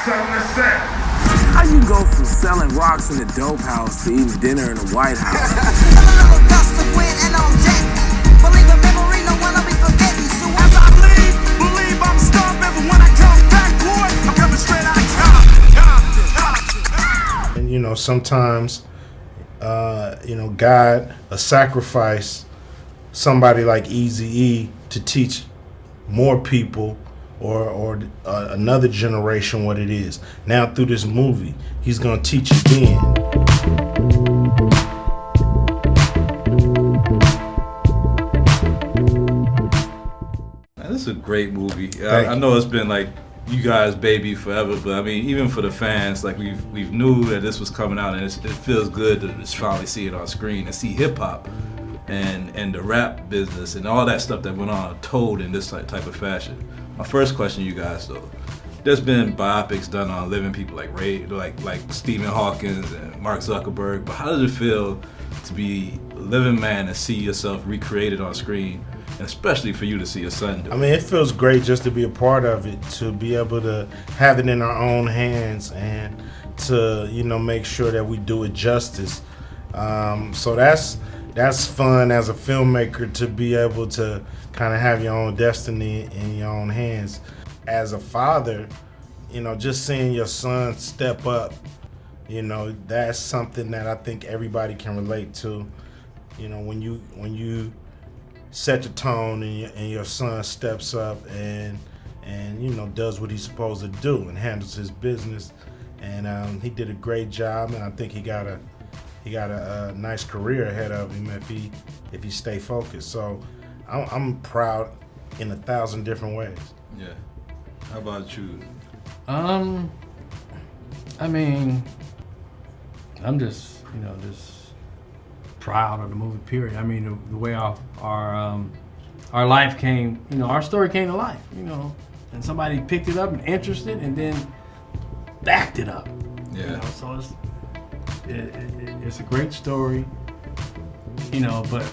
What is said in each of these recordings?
something to say. How you go from selling rocks in the dope house to eating dinner in the White House? Believe I'm stomping, but when I come back, boy, I'm coming straight out of Compton. And you know, sometimes, you know, God will sacrifice somebody like Eazy-E to teach more people or another generation what it is. Now through this movie, he's gonna teach again. This is a great movie. I know it's been like you guys' baby forever, but I mean, even for the fans, like we've knew that this was coming out, and it feels good to just finally see it on screen and see hip hop and the rap business and all that stuff that went on told in this type of fashion. My first question, to you guys, though, there's been biopics done on living people like Stephen Hawking and Mark Zuckerberg, but how does it feel to be a living man and see yourself recreated on screen? And especially for you to see your son do it. I mean, it feels great just to be a part of it, to be able to have it in our own hands and to, you know, make sure that we do it justice. So that's fun as a filmmaker, to be able to kind of have your own destiny in your own hands. As a father, you know, just seeing your son step up, you know, that's something that I think everybody can relate to. You know, when you set the tone and your son steps up and you know, does what he's supposed to do and handles his business, and he did a great job, and I think he got a nice career ahead of him if he stay focused. So I'm proud in 1,000 different ways. Yeah. How about you? I mean, I'm just proud of the movie, period. I mean, the way our life came, you know, our story came to life, you know, and somebody picked it up and interested and then backed it up. Yeah. You know, so it's a great story, you know, but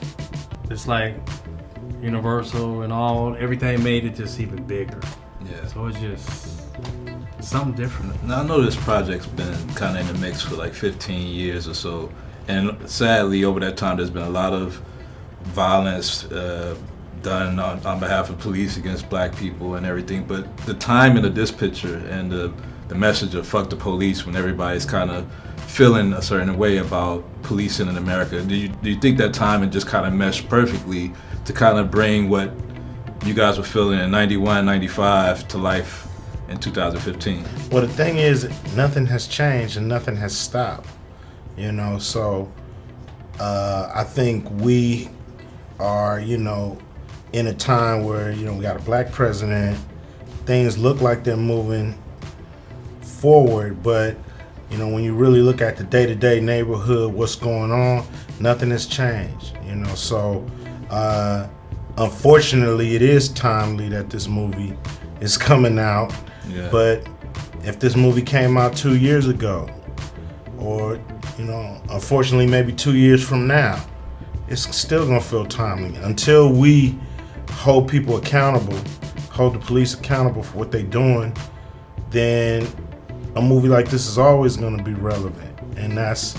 it's like Universal and everything made it just even bigger. Yeah. So it's just something different. Now, I know this project's been kind of in the mix for like 15 years or so. And sadly, over that time, there's been a lot of violence done on behalf of police against black people and everything. But the timing of this picture and the message of fuck the police, when everybody's kind of feeling a certain way about policing in America, do you think that timing just kind of meshed perfectly to kind of bring what you guys were feeling in 91, 95 to life in 2015? Well, the thing is, nothing has changed and nothing has stopped. You know, so I think we are, you know, in a time where, you know, we got a black president. Things look like they're moving forward, but, you know, when you really look at the day-to-day neighborhood, what's going on, nothing has changed, you know. So unfortunately, it is timely that this movie is coming out. Yeah. But if this movie came out 2 years ago, or, you know, unfortunately maybe 2 years from now, it's still gonna feel timely. Until we hold people accountable, hold the police accountable for what they're doing, then a movie like this is always gonna be relevant. And that's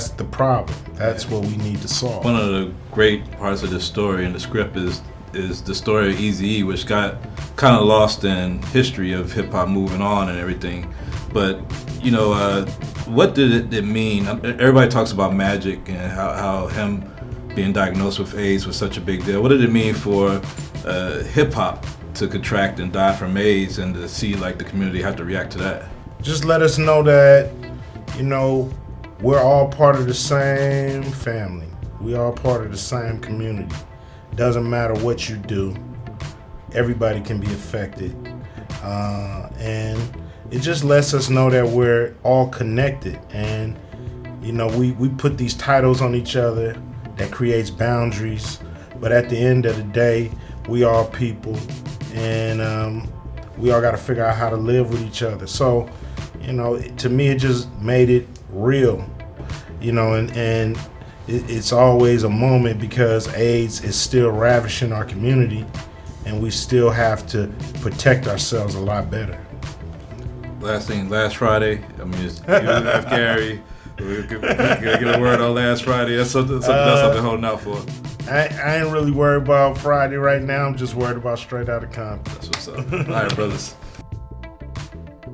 the problem. That's what we need to solve. One of the great parts of this story and the script is the story of Eazy-E, which got kind of lost in history of hip hop moving on and everything. But, you know, what did it mean? Everybody talks about Magic and how him being diagnosed with AIDS was such a big deal. What did it mean for hip hop to contract and die from AIDS, and to see like the community have to react to that? Just let us know that, you know, we're all part of the same family. We all part of the same community. Doesn't matter what you do, everybody can be affected. And it just lets us know that we're all connected. And, you know, we put these titles on each other that creates boundaries. But at the end of the day, we all people. And we all got to figure out how to live with each other. So, you know, to me, it just made it real. You know, and it's always a moment, because AIDS is still ravishing our community, and we still have to protect ourselves a lot better. Last thing, last Friday. I mean, it's you and Gary. We get a word on last Friday. That's something I've been holding out for. I ain't really worried about Friday right now. I'm just worried about Straight Outta Compton. That's what's up. All right, brothers.